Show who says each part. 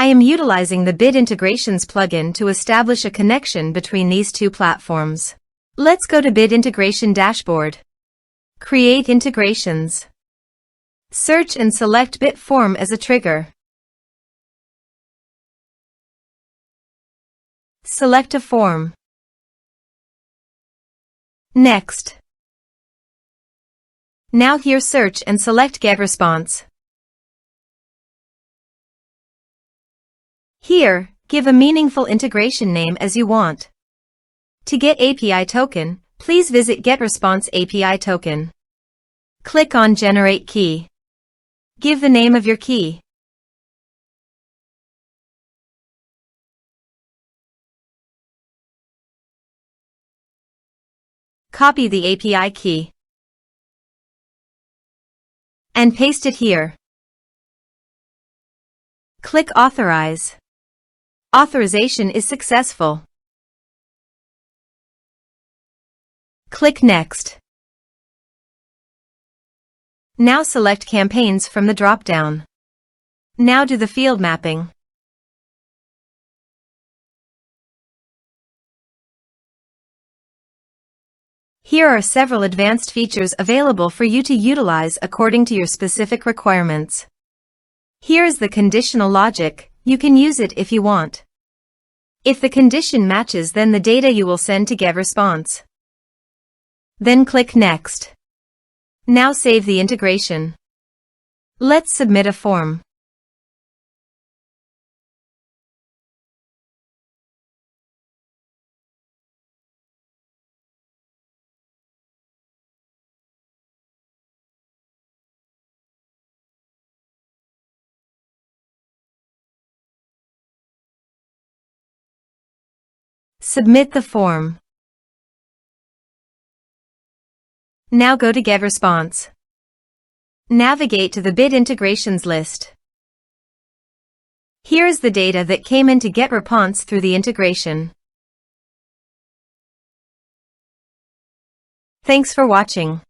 Speaker 1: I am utilizing the Bid Integrations plugin to establish a connection between these two platforms. Let's go to Bid Integration Dashboard. Create integrations. Search and select Bit Form as a trigger. Select a form. Next. Now here search and select GetResponse. Here, give a meaningful integration name as you want. To get API token, please visit GetResponse API token. Click on Generate Key. Give the name of your key. Copy the API key and paste it here. Click Authorize. Authorization is successful. Click Next. Now select Campaigns from the drop-down. Now do the field mapping. Here are several advanced features available for you to utilize according to your specific requirements. Here is the conditional logic. You can use it if you want. If the condition matches, then the data you will send to GetResponse. Then click Next. Now save the integration. Let's submit a form. Submit the form. Now go to GetResponse. Navigate to the Bid Integrations list. Here is the data that came into GetResponse through the integration. Thanks for watching.